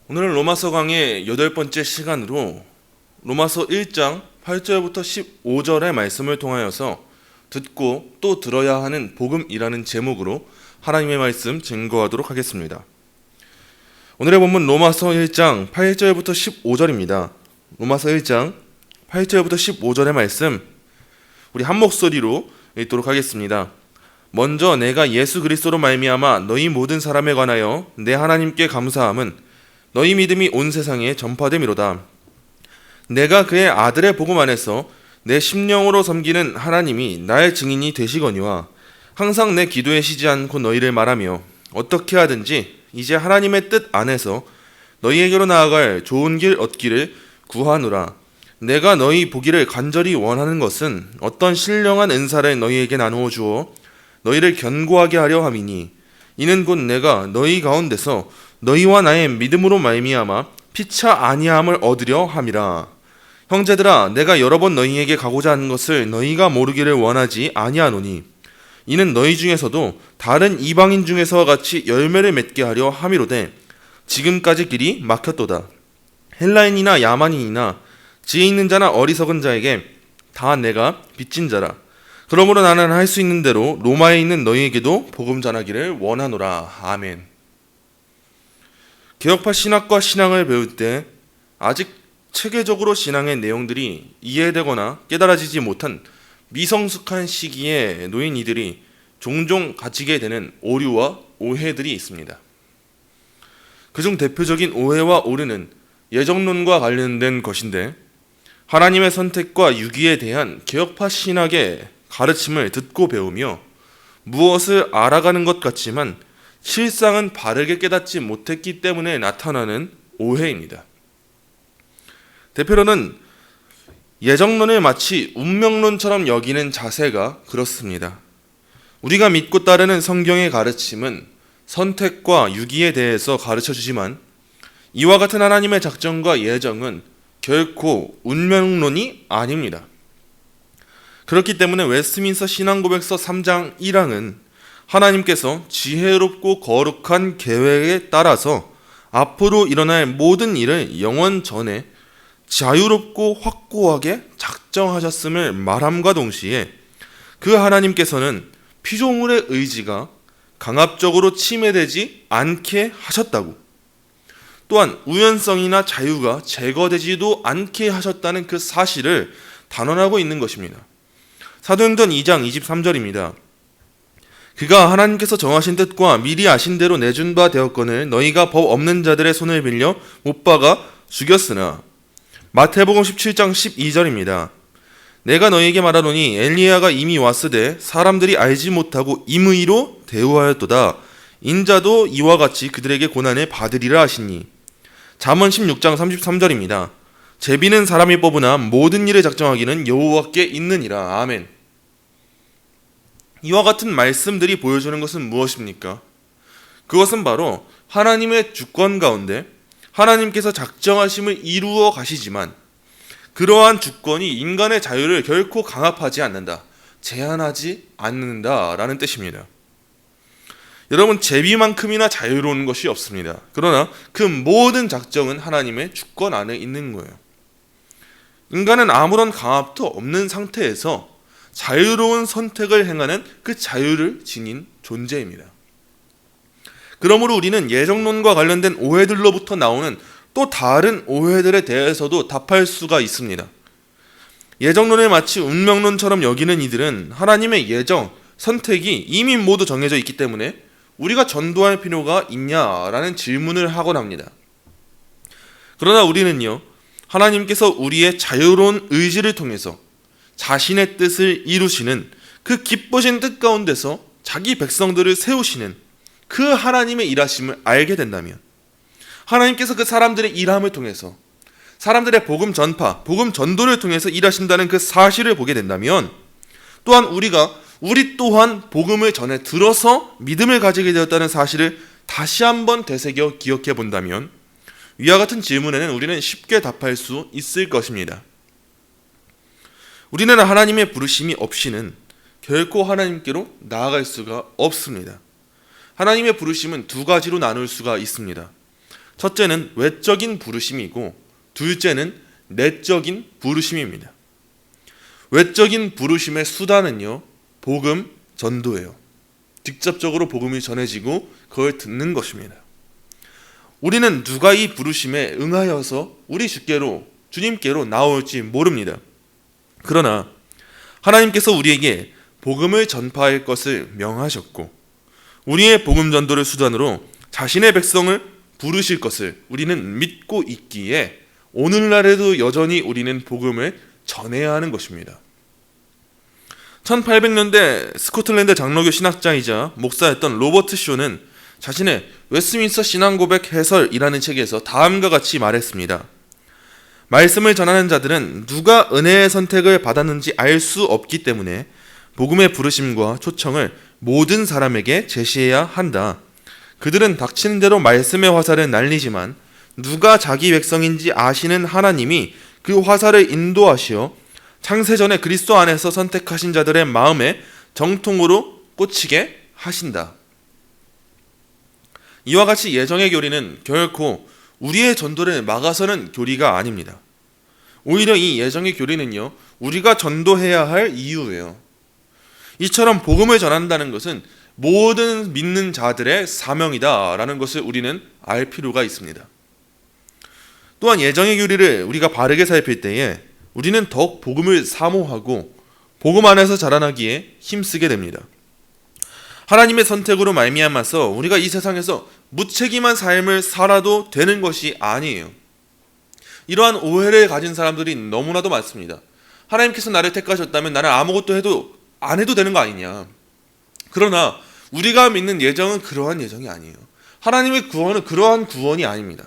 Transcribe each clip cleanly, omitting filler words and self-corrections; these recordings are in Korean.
오늘은 로마서 강의 8번째 시간으로 로마서 1장 8절부터 15절의 말씀을 통하여서 듣고 또 들어야 하는 복음이라는 제목으로 하나님의 말씀 증거하도록 하겠습니다. 오늘의 본문 로마서 1장 8절부터 15절입니다. 로마서 1장 8절부터 15절의 말씀 우리 한 목소리로 읽도록 하겠습니다. 먼저 내가 예수 그리스도로 말미암아 너희 모든 사람에 관하여 내 하나님께 감사함은 너희 믿음이 온 세상에 전파됨이로다. 내가 그의 아들의 복음 안에서 내 심령으로 섬기는 하나님이 나의 증인이 되시거니와 항상 내 기도에 쉬지 않고 너희를 말하며 어떻게 하든지 이제 하나님의 뜻 안에서 너희에게로 나아갈 좋은 길 얻기를 구하노라. 내가 너희 보기를 간절히 원하는 것은 어떤 신령한 은사를 너희에게 나누어 주어 너희를 견고하게 하려 함이니 이는 곧 내가 너희 가운데서 너희와 나의 믿음으로 말미암아 피차 아니함을 얻으려 함이라. 형제들아, 내가 여러 번 너희에게 가고자 하는 것을 너희가 모르기를 원하지 아니하노니 이는 너희 중에서도 다른 이방인 중에서와 같이 열매를 맺게 하려 함이로되 지금까지 길이 막혔도다. 헬라인이나 야만인이나 지혜 있는 자나 어리석은 자에게 다 내가 빚진 자라. 그러므로 나는 할 수 있는 대로 로마에 있는 너희에게도 복음 전하기를 원하노라. 아멘. 개혁파 신학과 신앙을 배울 때 아직 체계적으로 신앙의 내용들이 이해되거나 깨달아지지 못한 미성숙한 시기에 놓인 이들이 종종 가지게 되는 오류와 오해들이 있습니다. 그중 대표적인 오해와 오류는 예정론과 관련된 것인데, 하나님의 선택과 유기에 대한 개혁파 신학의 가르침을 듣고 배우며 무엇을 알아가는 것 같지만 실상은 바르게 깨닫지 못했기 때문에 나타나는 오해입니다. 대표로는 예정론을 마치 운명론처럼 여기는 자세가 그렇습니다. 우리가 믿고 따르는 성경의 가르침은 선택과 유기에 대해서 가르쳐주지만 이와 같은 하나님의 작정과 예정은 결코 운명론이 아닙니다. 그렇기 때문에 웨스트민스터 신앙고백서 3장 1항은 하나님께서 지혜롭고 거룩한 계획에 따라서 앞으로 일어날 모든 일을 영원 전에 자유롭고 확고하게 작정하셨음을 말함과 동시에 그 하나님께서는 피조물의 의지가 강압적으로 침해되지 않게 하셨다고, 또한 우연성이나 자유가 제거되지도 않게 하셨다는 그 사실을 단언하고 있는 것입니다. 사도행전 2장 23절입니다. 그가 하나님께서 정하신 뜻과 미리 아신 대로 내준 바 되었거늘 너희가 법 없는 자들의 손을 빌려 못 박아 죽였으나. 마태복음 17장 12절입니다. 내가 너희에게 말하노니 엘리야가 이미 왔으되 사람들이 알지 못하고 임의로 대우하였도다. 인자도 이와 같이 그들에게 고난을 받으리라 하시니. 잠언 16장 33절입니다. 제비는 사람이 뽑으나 모든 일을 작정하기는 여호와께 있느니라. 아멘. 이와 같은 말씀들이 보여주는 것은 무엇입니까? 그것은 바로 하나님의 주권 가운데 하나님께서 작정하심을 이루어 가시지만 그러한 주권이 인간의 자유를 결코 강압하지 않는다, 제한하지 않는다라는 뜻입니다. 여러분, 제비만큼이나 자유로운 것이 없습니다. 그러나 그 모든 작정은 하나님의 주권 안에 있는 거예요. 인간은 아무런 강압도 없는 상태에서 자유로운 선택을 행하는 그 자유를 지닌 존재입니다. 그러므로 우리는 예정론과 관련된 오해들로부터 나오는 또 다른 오해들에 대해서도 답할 수가 있습니다. 예정론을 마치 운명론처럼 여기는 이들은 하나님의 예정, 선택이 이미 모두 정해져 있기 때문에 우리가 전도할 필요가 있냐라는 질문을 하곤 합니다. 그러나 우리는요, 하나님께서 우리의 자유로운 의지를 통해서 자신의 뜻을 이루시는 그 기쁘신 뜻 가운데서 자기 백성들을 세우시는 그 하나님의 일하심을 알게 된다면, 하나님께서 그 사람들의 일함을 통해서 사람들의 복음 전파, 복음 전도를 통해서 일하신다는 그 사실을 보게 된다면, 또한 우리 또한 복음을 전해 들어서 믿음을 가지게 되었다는 사실을 다시 한번 되새겨 기억해 본다면 위와 같은 질문에는 우리는 쉽게 답할 수 있을 것입니다. 우리는 하나님의 부르심이 없이는 결코 하나님께로 나아갈 수가 없습니다. 하나님의 부르심은 두 가지로 나눌 수가 있습니다. 첫째는 외적인 부르심이고 둘째는 내적인 부르심입니다. 외적인 부르심의 수단은요, 복음 전도예요. 직접적으로 복음이 전해지고 그걸 듣는 것입니다. 우리는 누가 이 부르심에 응하여서 우리 주님께로 나올지 모릅니다. 그러나 하나님께서 우리에게 복음을 전파할 것을 명하셨고 우리의 복음 전도를 수단으로 자신의 백성을 부르실 것을 우리는 믿고 있기에 오늘날에도 여전히 우리는 복음을 전해야 하는 것입니다. 1800년대 스코틀랜드 장로교 신학자이자 목사였던 로버트 쇼는 자신의 웨스트민스터 신앙고백 해설이라는 책에서 다음과 같이 말했습니다. 말씀을 전하는 자들은 누가 은혜의 선택을 받았는지 알 수 없기 때문에 복음의 부르심과 초청을 모든 사람에게 제시해야 한다. 그들은 닥치는 대로 말씀의 화살을 날리지만 누가 자기 백성인지 아시는 하나님이 그 화살을 인도하시어 창세전에 그리스도 안에서 선택하신 자들의 마음에 정통으로 꽂히게 하신다. 이와 같이 예정의 교리는 결코 우리의 전도를 막아서는 교리가 아닙니다. 오히려 이 예정의 교리는요, 우리가 전도해야 할 이유예요. 이처럼 복음을 전한다는 것은 모든 믿는 자들의 사명이다라는 것을 우리는 알 필요가 있습니다. 또한 예정의 교리를 우리가 바르게 살필 때에 우리는 더욱 복음을 사모하고 복음 안에서 자라나기에 힘쓰게 됩니다. 하나님의 선택으로 말미암아서 우리가 이 세상에서 무책임한 삶을 살아도 되는 것이 아니에요. 이러한 오해를 가진 사람들이 너무나도 많습니다. 하나님께서 나를 택하셨다면 나는 아무것도 안 해도 되는 거 아니냐. 그러나 우리가 믿는 예정은 그러한 예정이 아니에요. 하나님의 구원은 그러한 구원이 아닙니다.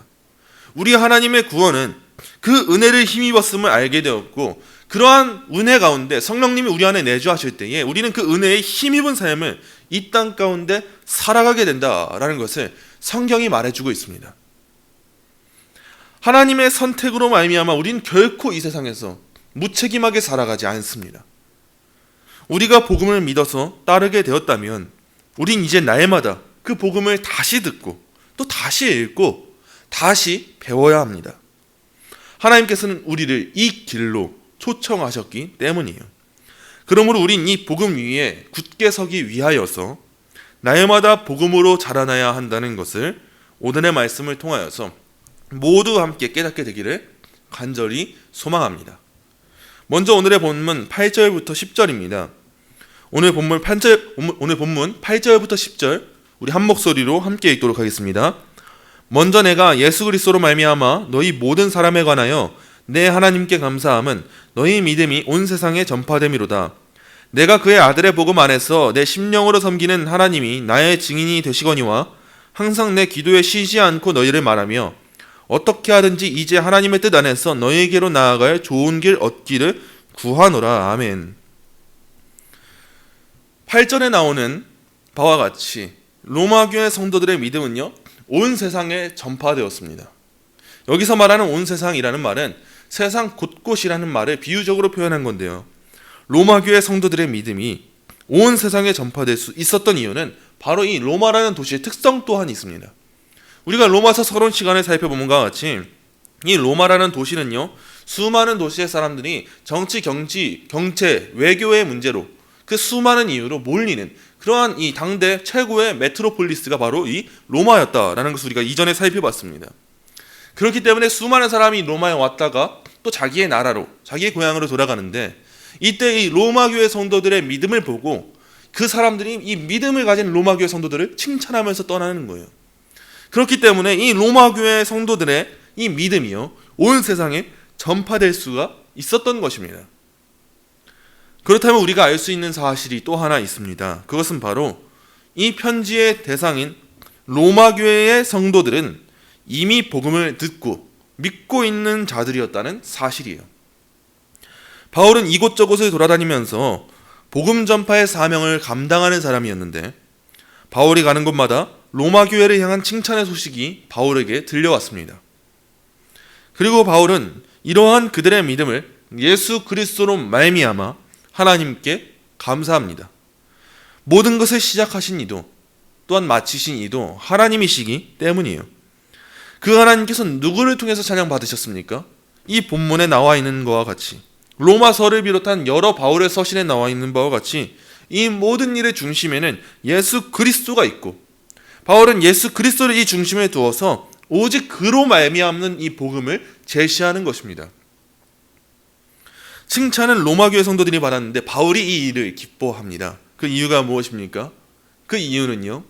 우리 하나님의 구원은 그 은혜를 힘입었음을 알게 되었고 그러한 은혜 가운데 성령님이 우리 안에 내주하실 때에 우리는 그 은혜에 힘입은 삶을 이 땅 가운데 살아가게 된다라는 것을 성경이 말해주고 있습니다. 하나님의 선택으로 말미암아 우리는 결코 이 세상에서 무책임하게 살아가지 않습니다. 우리가 복음을 믿어서 따르게 되었다면 우린 이제 날마다 그 복음을 다시 듣고 또 다시 읽고 다시 배워야 합니다. 하나님께서는 우리를 이 길로 초청하셨기 때문이에요. 그러므로 우린 이 복음 위에 굳게 서기 위하여서 날마다 복음으로 자라나야 한다는 것을 오늘의 말씀을 통하여서 모두 함께 깨닫게 되기를 간절히 소망합니다. 먼저 오늘의 본문 8절부터 10절입니다. 오늘 본문 8절부터 10절 우리 한 목소리로 함께 읽도록 하겠습니다. 먼저 내가 예수 그리스도로 말미암아 너희 모든 사람에 관하여 내 하나님께 감사함은 너희 믿음이 온 세상에 전파됨이로다. 내가 그의 아들의 복음 안에서 내 심령으로 섬기는 하나님이 나의 증인이 되시거니와 항상 내 기도에 쉬지 않고 너희를 말하며 어떻게 하든지 이제 하나님의 뜻 안에서 너희에게로 나아갈 좋은 길 얻기를 구하노라. 아멘. 8절에 나오는 바와 같이 로마교회 성도들의 믿음은요, 온 세상에 전파되었습니다. 여기서 말하는 온 세상이라는 말은 세상 곳곳이라는 말을 비유적으로 표현한 건데요. 로마교회 성도들의 믿음이 온 세상에 전파될 수 있었던 이유는 바로 이 로마라는 도시의 특성 또한 있습니다. 우리가 로마서 서론 시간에 살펴본 것과 같이 이 로마라는 도시는요, 수많은 도시의 사람들이 정치, 경제, 외교의 문제로 그 수많은 이유로 몰리는 그러한 이 당대 최고의 메트로폴리스가 바로 이 로마였다라는 것을 우리가 이전에 살펴봤습니다. 그렇기 때문에 수많은 사람이 로마에 왔다가 또 자기의 나라로, 자기의 고향으로 돌아가는데 이때 이 로마교회 성도들의 믿음을 보고 그 사람들이 이 믿음을 가진 로마교회 성도들을 칭찬하면서 떠나는 거예요. 그렇기 때문에 이 로마교회 성도들의 이 믿음이요, 온 세상에 전파될 수가 있었던 것입니다. 그렇다면 우리가 알 수 있는 사실이 또 하나 있습니다. 그것은 바로 이 편지의 대상인 로마교회의 성도들은 이미 복음을 듣고 믿고 있는 자들이었다는 사실이에요. 바울은 이곳저곳을 돌아다니면서 복음 전파의 사명을 감당하는 사람이었는데 바울이 가는 곳마다 로마교회를 향한 칭찬의 소식이 바울에게 들려왔습니다. 그리고 바울은 이러한 그들의 믿음을 예수 그리스도로 말미암아 하나님께 감사합니다. 모든 것을 시작하신 이도 또한 마치신 이도 하나님이시기 때문이에요. 그 하나님께서 누구를 통해서 찬양받으셨습니까? 이 본문에 나와 있는 것과 같이, 로마서를 비롯한 여러 바울의 서신에 나와 있는 바와 같이 이 모든 일의 중심에는 예수 그리스도가 있고, 바울은 예수 그리스도를 이 중심에 두어서 오직 그로 말미암는 이 복음을 제시하는 것입니다. 칭찬은 로마교회 성도들이 받았는데 바울이 이 일을 기뻐합니다. 그 이유가 무엇입니까? 그 이유는요,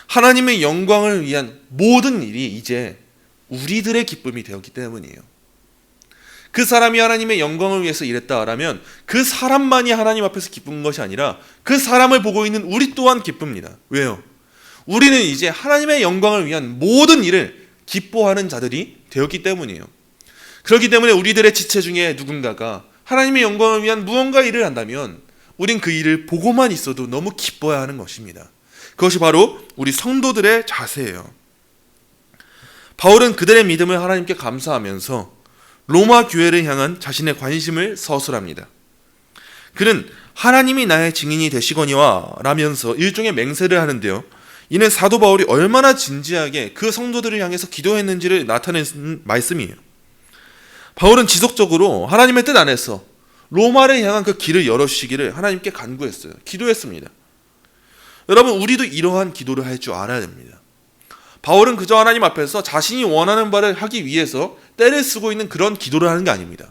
하나님의 영광을 위한 모든 일이 이제 우리들의 기쁨이 되었기 때문이에요. 그 사람이 하나님의 영광을 위해서 일했다라면 그 사람만이 하나님 앞에서 기쁜 것이 아니라 그 사람을 보고 있는 우리 또한 기쁩니다. 왜요? 우리는 이제 하나님의 영광을 위한 모든 일을 기뻐하는 자들이 되었기 때문이에요. 그렇기 때문에 우리들의 지체 중에 누군가가 하나님의 영광을 위한 무언가 일을 한다면 우린 그 일을 보고만 있어도 너무 기뻐야 하는 것입니다. 그것이 바로 우리 성도들의 자세예요. 바울은 그들의 믿음을 하나님께 감사하면서 로마 교회를 향한 자신의 관심을 서술합니다. 그는 하나님이 나의 증인이 되시거니와 라면서 일종의 맹세를 하는데요, 이는 사도 바울이 얼마나 진지하게 그 성도들을 향해서 기도했는지를 나타내는 말씀이에요. 바울은 지속적으로 하나님의 뜻 안에서 로마를 향한 그 길을 열어주시기를 하나님께 간구했어요. 기도했습니다. 여러분, 우리도 이러한 기도를 할 줄 알아야 됩니다. 바울은 그저 하나님 앞에서 자신이 원하는 바를 하기 위해서 때를 쓰고 있는 그런 기도를 하는 게 아닙니다.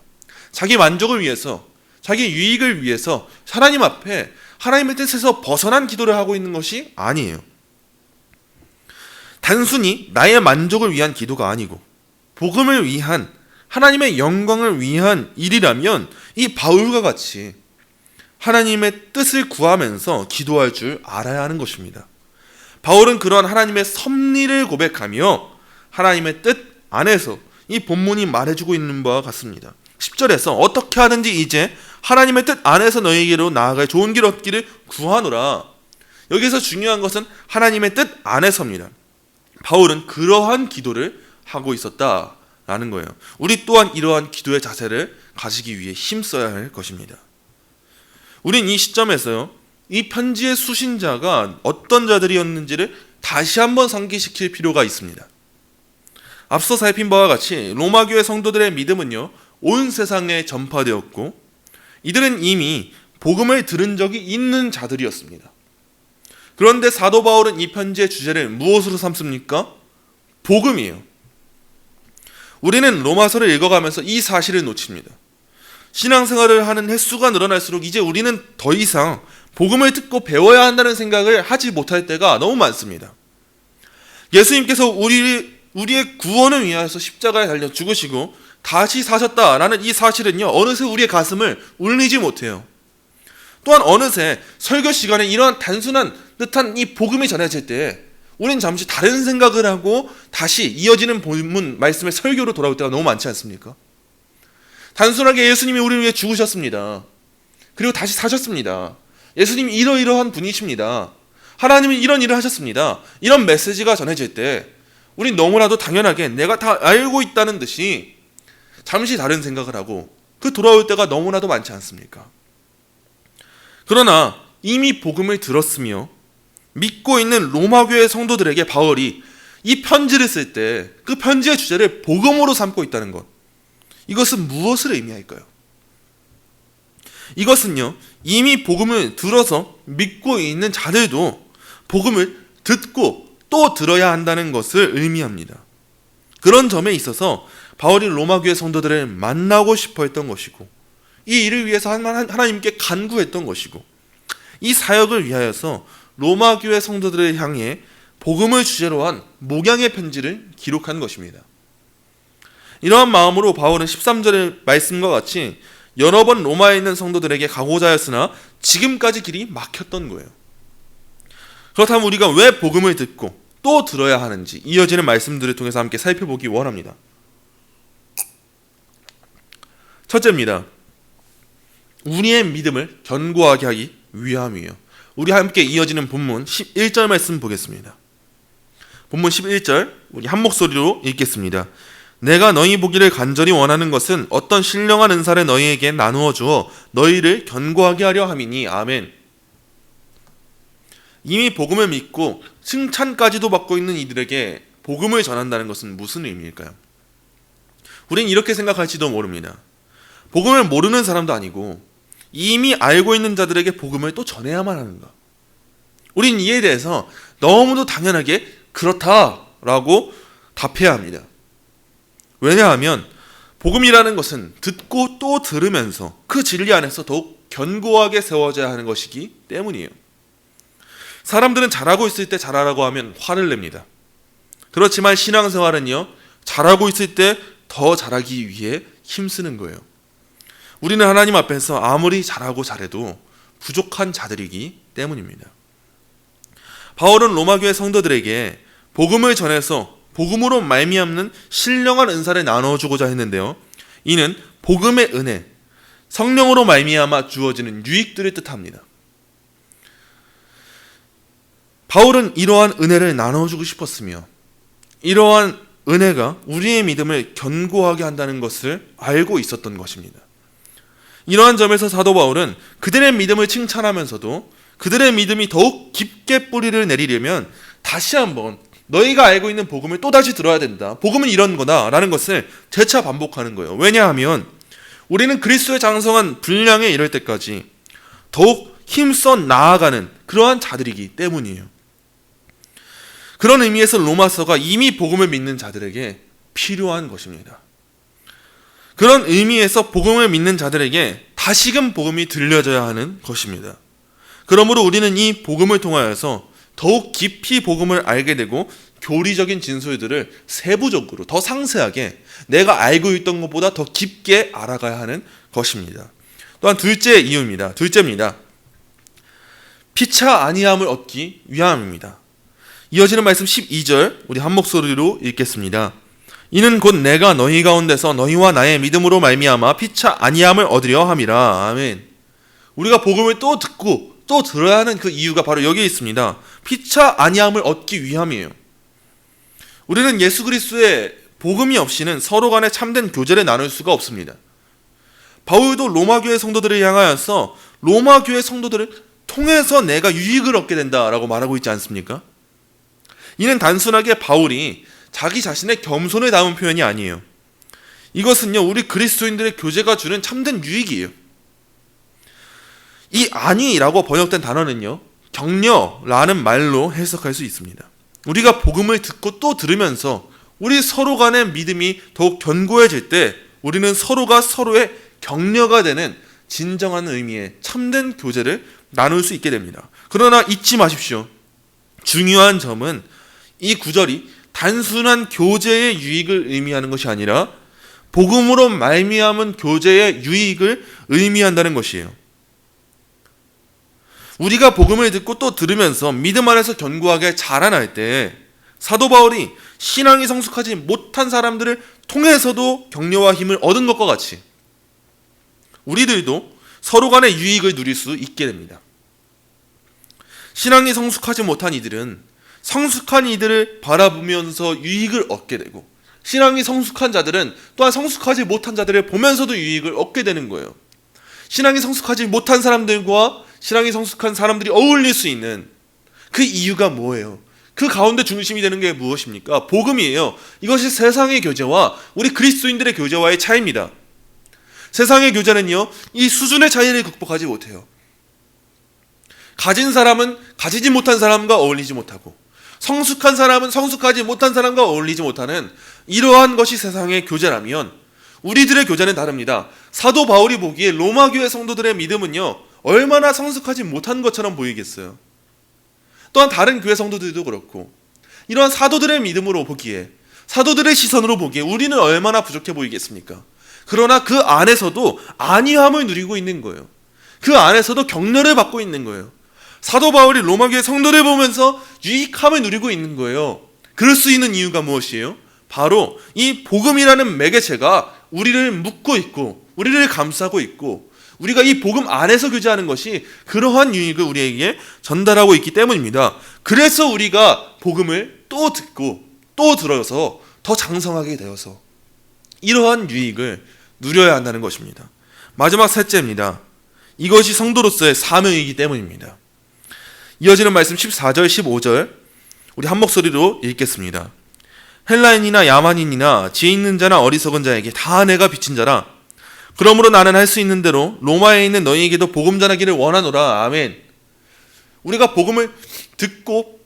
자기 만족을 위해서, 자기 유익을 위해서 하나님 앞에 하나님의 뜻에서 벗어난 기도를 하고 있는 것이 아니에요. 단순히 나의 만족을 위한 기도가 아니고 복음을 위한, 하나님의 영광을 위한 일이라면 이 바울과 같이 하나님의 뜻을 구하면서 기도할 줄 알아야 하는 것입니다. 바울은 그런 하나님의 섭리를 고백하며 하나님의 뜻 안에서 이 본문이 말해주고 있는 바와 같습니다. 10절에서 어떻게 하든지 이제 하나님의 뜻 안에서 너희에게로 나아갈 좋은 길 얻기를 구하노라. 여기서 중요한 것은 하나님의 뜻 안에서입니다. 바울은 그러한 기도를 하고 있었다라는 거예요. 우리 또한 이러한 기도의 자세를 가지기 위해 힘써야 할 것입니다. 우린 이 시점에서요, 이 편지의 수신자가 어떤 자들이었는지를 다시 한번 상기시킬 필요가 있습니다. 앞서 살핀 바와 같이 로마교회 성도들의 믿음은요, 온 세상에 전파되었고 이들은 이미 복음을 들은 적이 있는 자들이었습니다. 그런데 사도 바울은 이 편지의 주제를 무엇으로 삼습니까? 복음이에요. 우리는 로마서를 읽어가면서 이 사실을 놓칩니다. 신앙생활을 하는 횟수가 늘어날수록 이제 우리는 더 이상 복음을 듣고 배워야 한다는 생각을 하지 못할 때가 너무 많습니다. 예수님께서 우리의 구원을 위하여서 십자가에 달려 죽으시고 다시 사셨다라는 이 사실은요, 어느새 우리의 가슴을 울리지 못해요. 또한 어느새 설교 시간에 이러한 단순한 듯한 이 복음이 전해질 때 우린 잠시 다른 생각을 하고 다시 이어지는 본문 말씀의 설교로 돌아올 때가 너무 많지 않습니까? 단순하게 예수님이 우리를 위해 죽으셨습니다. 그리고 다시 사셨습니다. 예수님이 이러이러한 분이십니다. 하나님은 이런 일을 하셨습니다. 이런 메시지가 전해질 때 우린 너무나도 당연하게 내가 다 알고 있다는 듯이 잠시 다른 생각을 하고 그 돌아올 때가 너무나도 많지 않습니까? 그러나 이미 복음을 들었으며 믿고 있는 로마교회 성도들에게 바울이 이 편지를 쓸 때 그 편지의 주제를 복음으로 삼고 있다는 것, 이것은 무엇을 의미할까요? 이것은요, 이미 복음을 들어서 믿고 있는 자들도 복음을 듣고 또 들어야 한다는 것을 의미합니다. 그런 점에 있어서 바울이 로마교회 성도들을 만나고 싶어 했던 것이고 이 일을 위해서 하나님께 간구했던 것이고 이 사역을 위하여서 로마교회 성도들을 향해 복음을 주제로 한 목양의 편지를 기록한 것입니다. 이러한 마음으로 바울은 13절의 말씀과 같이 여러 번 로마에 있는 성도들에게 가고자 하였으나 지금까지 길이 막혔던 거예요. 그렇다면 우리가 왜 복음을 듣고 또 들어야 하는지 이어지는 말씀들을 통해서 함께 살펴보기 원합니다. 첫째입니다. 우리의 믿음을 견고하게 하기 위함이에요. 우리 함께 이어지는 본문 11절 말씀 보겠습니다. 본문 11절 우리 한 목소리로 읽겠습니다. 내가 너희 보기를 간절히 원하는 것은 어떤 신령한 은사를 너희에게 나누어 주어 너희를 견고하게 하려 함이니. 아멘. 이미 복음을 믿고 칭찬까지도 받고 있는 이들에게 복음을 전한다는 것은 무슨 의미일까요? 우린 이렇게 생각할지도 모릅니다. 복음을 모르는 사람도 아니고 이미 알고 있는 자들에게 복음을 또 전해야만 하는가? 우린 이에 대해서 너무도 당연하게 그렇다라고 답해야 합니다. 왜냐하면 복음이라는 것은 듣고 또 들으면서 그 진리 안에서 더욱 견고하게 세워져야 하는 것이기 때문이에요. 사람들은 잘하고 있을 때 잘하라고 하면 화를 냅니다. 그렇지만 신앙생활은요, 잘하고 있을 때 더 잘하기 위해 힘쓰는 거예요. 우리는 하나님 앞에서 아무리 잘하고 잘해도 부족한 자들이기 때문입니다. 바울은 로마교회 성도들에게 복음을 전해서 복음으로 말미암는 신령한 은사를 나눠주고자 했는데요. 이는 복음의 은혜, 성령으로 말미암아 주어지는 유익들을 뜻합니다. 바울은 이러한 은혜를 나눠주고 싶었으며 이러한 은혜가 우리의 믿음을 견고하게 한다는 것을 알고 있었던 것입니다. 이러한 점에서 사도 바울은 그들의 믿음을 칭찬하면서도 그들의 믿음이 더욱 깊게 뿌리를 내리려면 다시 한번 너희가 알고 있는 복음을 또다시 들어야 된다. 복음은 이런 거다 라는 것을 재차 반복하는 거예요. 왜냐하면 우리는 그리스도의 장성한 분량에 이를 때까지 더욱 힘써 나아가는 그러한 자들이기 때문이에요. 그런 의미에서 로마서가 이미 복음을 믿는 자들에게 필요한 것입니다. 그런 의미에서 복음을 믿는 자들에게 다시금 복음이 들려져야 하는 것입니다. 그러므로 우리는 이 복음을 통하여서 더욱 깊이 복음을 알게 되고 교리적인 진술들을 세부적으로 더 상세하게 내가 알고 있던 것보다 더 깊게 알아가야 하는 것입니다. 또한 둘째입니다. 피차 아니함을 얻기 위함입니다. 이어지는 말씀 12절 우리 한 목소리로 읽겠습니다. 이는 곧 내가 너희 가운데서 너희와 나의 믿음으로 말미암아 피차 아니함을 얻으려 함이라. 아멘. 우리가 복음을 또 듣고 또 들어야 하는 그 이유가 바로 여기에 있습니다. 피차 아니함을 얻기 위함이에요. 우리는 예수 그리스도의 복음이 없이는 서로 간에 참된 교제를 나눌 수가 없습니다. 바울도 로마교회 성도들을 향하여서 로마교회 성도들을 통해서 내가 유익을 얻게 된다라고 말하고 있지 않습니까? 이는 단순하게 바울이 자기 자신의 겸손을 담은 표현이 아니에요. 이것은요, 우리 그리스도인들의 교제가 주는 참된 유익이에요. 이 아니라고 번역된 단어는요, 격려라는 말로 해석할 수 있습니다. 우리가 복음을 듣고 또 들으면서 우리 서로 간의 믿음이 더욱 견고해질 때 우리는 서로가 서로의 격려가 되는 진정한 의미의 참된 교제를 나눌 수 있게 됩니다. 그러나 잊지 마십시오. 중요한 점은 이 구절이 단순한 교제의 유익을 의미하는 것이 아니라 복음으로 말미암은 교제의 유익을 의미한다는 것이에요. 우리가 복음을 듣고 또 들으면서 믿음 안에서 견고하게 자라날 때 사도 바울이 신앙이 성숙하지 못한 사람들을 통해서도 격려와 힘을 얻은 것과 같이 우리들도 서로 간의 유익을 누릴 수 있게 됩니다. 신앙이 성숙하지 못한 이들은 성숙한 이들을 바라보면서 유익을 얻게 되고 신앙이 성숙한 자들은 또한 성숙하지 못한 자들을 보면서도 유익을 얻게 되는 거예요. 신앙이 성숙하지 못한 사람들과 신앙이 성숙한 사람들이 어울릴 수 있는 그 이유가 뭐예요? 그 가운데 중심이 되는 게 무엇입니까? 복음이에요. 이것이 세상의 교제와 우리 그리스도인들의 교제와의 차이입니다. 세상의 교제는요, 이 수준의 차이를 극복하지 못해요. 가진 사람은 가지지 못한 사람과 어울리지 못하고 성숙한 사람은 성숙하지 못한 사람과 어울리지 못하는 이러한 것이 세상의 교제라면 우리들의 교제는 다릅니다. 사도 바울이 보기에 로마교회 성도들의 믿음은요, 얼마나 성숙하지 못한 것처럼 보이겠어요. 또한 다른 교회 성도들도 그렇고 이러한 사도들의 믿음으로 보기에 사도들의 시선으로 보기에 우리는 얼마나 부족해 보이겠습니까? 그러나 그 안에서도 안위함을 누리고 있는 거예요. 그 안에서도 격려를 받고 있는 거예요. 사도 바울이 로마교회 성도를 보면서 유익함을 누리고 있는 거예요. 그럴 수 있는 이유가 무엇이에요? 바로 이 복음이라는 매개체가 우리를 묶고 있고 우리를 감싸고 있고 우리가 이 복음 안에서 교제하는 것이 그러한 유익을 우리에게 전달하고 있기 때문입니다. 그래서 우리가 복음을 또 듣고 또 들어서 더 장성하게 되어서 이러한 유익을 누려야 한다는 것입니다. 마지막 셋째입니다. 이것이 성도로서의 사명이기 때문입니다. 이어지는 말씀 14절 15절 우리 한 목소리로 읽겠습니다. 헬라인이나 야만인이나 지혜 있는 자나 어리석은 자에게 다 내가 비친 자라. 그러므로 나는 할 수 있는 대로 로마에 있는 너희에게도 복음 전하기를 원하노라. 아멘. 우리가 복음을 듣고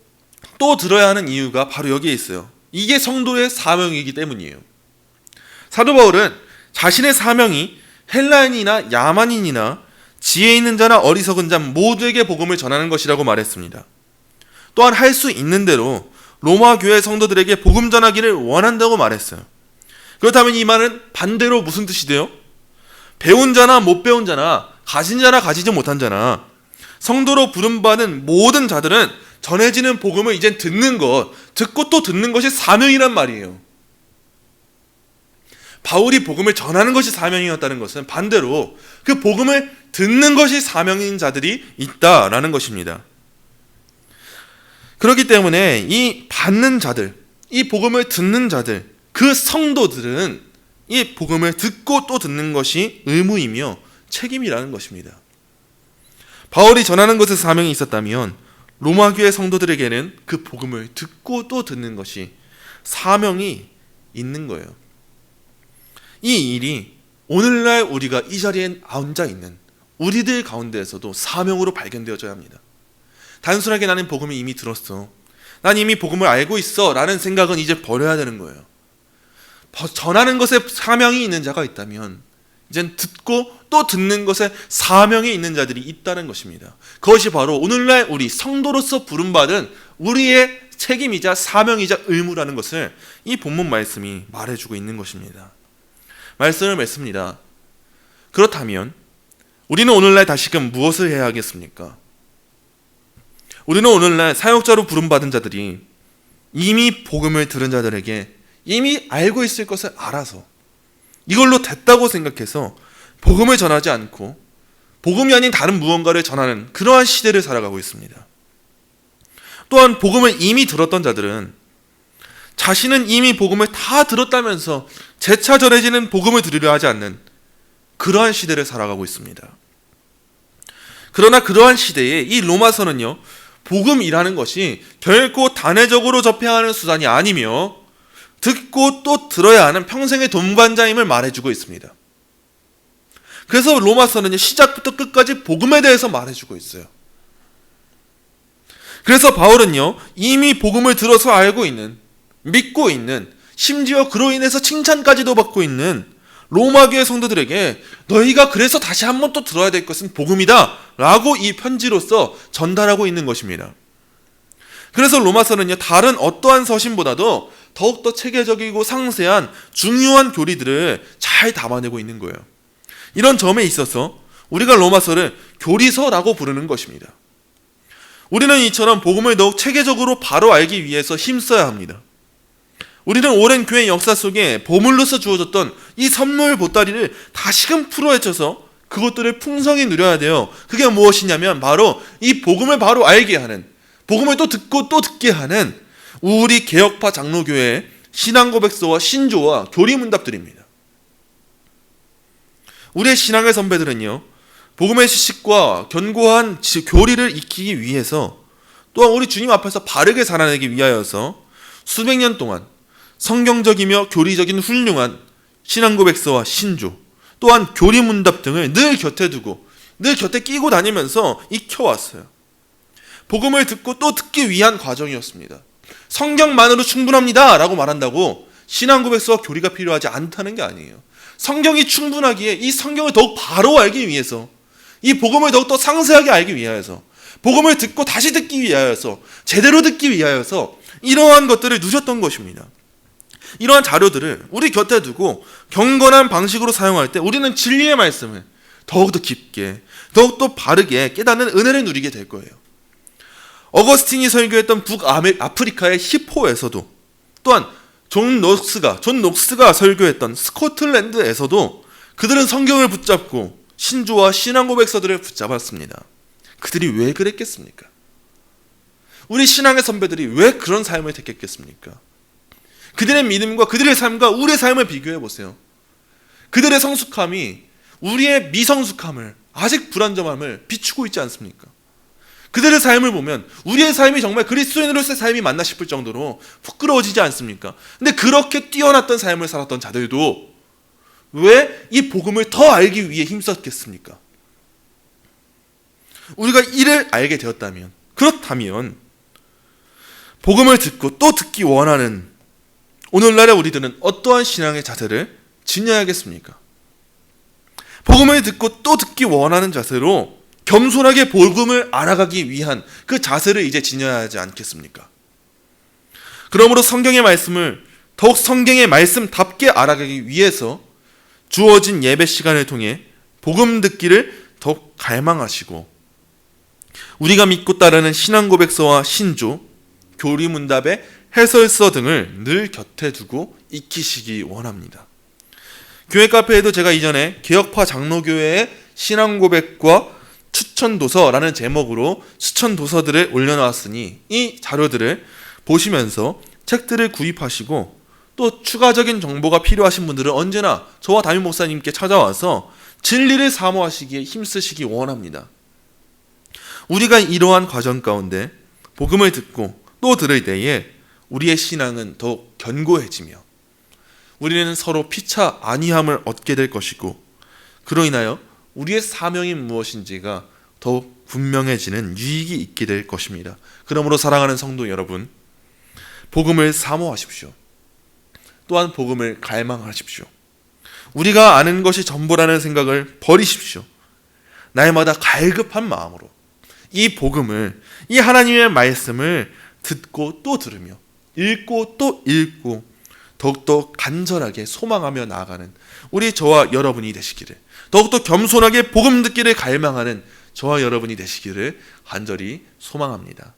또 들어야 하는 이유가 바로 여기에 있어요. 이게 성도의 사명이기 때문이에요. 사도 바울은 자신의 사명이 헬라인이나 야만인이나 지혜 있는 자나 어리석은 자 모두에게 복음을 전하는 것이라고 말했습니다. 또한 할 수 있는 대로 로마 교회 성도들에게 복음 전하기를 원한다고 말했어요. 그렇다면 이 말은 반대로 무슨 뜻이 돼요? 배운 자나 못 배운 자나 가진 자나 가지지 못한 자나 성도로 부름받은 모든 자들은 전해지는 복음을 이젠 듣는 것, 듣고 또 듣는 것이 사명이란 말이에요. 바울이 복음을 전하는 것이 사명이었다는 것은 반대로 그 복음을 듣는 것이 사명인 자들이 있다라는 것입니다. 그렇기 때문에 이 받는 자들, 이 복음을 듣는 자들, 그 성도들은 이 복음을 듣고 또 듣는 것이 의무이며 책임이라는 것입니다. 바울이 전하는 것에 사명이 있었다면 로마 교회 성도들에게는 그 복음을 듣고 또 듣는 것이 사명이 있는 거예요. 이 일이 오늘날 우리가 이 자리에 앉아 있는 우리들 가운데에서도 사명으로 발견되어져야 합니다. 단순하게 나는 복음을 이미 들었어, 난 이미 복음을 알고 있어 라는 생각은 이제 버려야 되는 거예요. 전하는 것에 사명이 있는 자가 있다면 이젠 듣고 또 듣는 것에 사명이 있는 자들이 있다는 것입니다. 그것이 바로 오늘날 우리 성도로서 부름받은 우리의 책임이자 사명이자 의무라는 것을 이 본문 말씀이 말해주고 있는 것입니다. 말씀을 맺습니다. 그렇다면 우리는 오늘날 다시금 무엇을 해야 하겠습니까? 우리는 오늘날 사역자로 부름받은 자들이 이미 복음을 들은 자들에게 이미 알고 있을 것을 알아서 이걸로 됐다고 생각해서 복음을 전하지 않고 복음이 아닌 다른 무언가를 전하는 그러한 시대를 살아가고 있습니다. 또한 복음을 이미 들었던 자들은 자신은 이미 복음을 다 들었다면서 재차 전해지는 복음을 들으려 하지 않는 그러한 시대를 살아가고 있습니다. 그러나 그러한 시대에 이 로마서는요, 복음이라는 것이 결코 단회적으로 접해야 하는 수단이 아니며 듣고 또 들어야 하는 평생의 동반자임을 말해주고 있습니다. 그래서 로마서는 시작부터 끝까지 복음에 대해서 말해주고 있어요. 그래서 바울은요, 이미 복음을 들어서 알고 있는, 믿고 있는, 심지어 그로 인해서 칭찬까지도 받고 있는 로마 교회 성도들에게 너희가 그래서 다시 한번 또 들어야 될 것은 복음이다 라고 이 편지로서 전달하고 있는 것입니다. 그래서 로마서는요, 다른 어떠한 서신보다도 더욱더 체계적이고 상세한 중요한 교리들을 잘 담아내고 있는 거예요. 이런 점에 있어서 우리가 로마서를 교리서라고 부르는 것입니다. 우리는 이처럼 복음을 더욱 체계적으로 바로 알기 위해서 힘써야 합니다. 우리는 오랜 교회 역사 속에 보물로서 주어졌던 이 선물 보따리를 다시금 풀어헤쳐서 그것들을 풍성히 누려야 돼요. 그게 무엇이냐면 바로 이 복음을 바로 알게 하는, 복음을 또 듣고 또 듣게 하는 우리 개혁파 장로교회의 신앙고백서와 신조와 교리문답들입니다. 우리의 신앙의 선배들은요, 복음의 지식과 견고한 교리를 익히기 위해서, 또한 우리 주님 앞에서 바르게 살아내기 위하여서 수백 년 동안 성경적이며 교리적인 훌륭한 신앙고백서와 신조, 또한 교리문답 등을 늘 곁에 두고 늘 곁에 끼고 다니면서 익혀왔어요. 복음을 듣고 또 듣기 위한 과정이었습니다. 성경만으로 충분합니다 라고 말한다고 신앙고백서와 교리가 필요하지 않다는 게 아니에요. 성경이 충분하기에 이 성경을 더욱 바로 알기 위해서, 이 복음을 더욱더 상세하게 알기 위하여서, 복음을 듣고 다시 듣기 위하여서, 제대로 듣기 위하여서 이러한 것들을 누셨던 것입니다. 이러한 자료들을 우리 곁에 두고 경건한 방식으로 사용할 때 우리는 진리의 말씀을 더욱더 깊게, 더욱더 바르게 깨닫는 은혜를 누리게 될 거예요. 어거스틴이 설교했던 북아프리카의 히포에서도, 또한 존 녹스가 설교했던 스코틀랜드에서도 그들은 성경을 붙잡고 신조와 신앙고백서들을 붙잡았습니다. 그들이 왜 그랬겠습니까? 우리 신앙의 선배들이 왜 그런 삶을 택했겠습니까? 그들의 믿음과 그들의 삶과 우리의 삶을 비교해 보세요. 그들의 성숙함이 우리의 미성숙함을, 아직 불완전함을 비추고 있지 않습니까? 그들의 삶을 보면 우리의 삶이 정말 그리스도인으로서의 삶이 맞나 싶을 정도로 부끄러워지지 않습니까? 근데 그렇게 뛰어났던 삶을 살았던 자들도 왜 이 복음을 더 알기 위해 힘썼겠습니까? 우리가 이를 알게 되었다면, 그렇다면 복음을 듣고 또 듣기 원하는 오늘날의 우리들은 어떠한 신앙의 자세를 지녀야겠습니까? 복음을 듣고 또 듣기 원하는 자세로 겸손하게 복음을 알아가기 위한 그 자세를 이제 지녀야 하지 않겠습니까? 그러므로 성경의 말씀을 더욱 성경의 말씀답게 알아가기 위해서 주어진 예배 시간을 통해 복음 듣기를 더욱 갈망하시고 우리가 믿고 따르는 신앙 고백서와 신조, 교리문답의 해설서 등을 늘 곁에 두고 익히시기 원합니다. 교회 카페에도 제가 이전에 개혁파 장로교회의 신앙 고백과 추천도서라는 제목으로 추천도서들을 올려놓았으니 이 자료들을 보시면서 책들을 구입하시고 또 추가적인 정보가 필요하신 분들은 언제나 저와 담임 목사님께 찾아와서 진리를 사모하시기에 힘쓰시기 원합니다. 우리가 이러한 과정 가운데 복음을 듣고 또 들을 때에 우리의 신앙은 더욱 견고해지며 우리는 서로 피차 안위함을 얻게 될 것이고 그로 인하여 우리의 사명이 무엇인지가 더욱 분명해지는 유익이 있게 될 것입니다. 그러므로 사랑하는 성도 여러분, 복음을 사모하십시오. 또한 복음을 갈망하십시오. 우리가 아는 것이 전부라는 생각을 버리십시오. 날마다 갈급한 마음으로 이 복음을, 이 하나님의 말씀을 듣고 또 들으며 읽고 또 읽고 더욱더 간절하게 소망하며 나아가는 우리 저와 여러분이 되시기를, 더욱더 겸손하게 복음 듣기를 갈망하는 저와 여러분이 되시기를 간절히 소망합니다.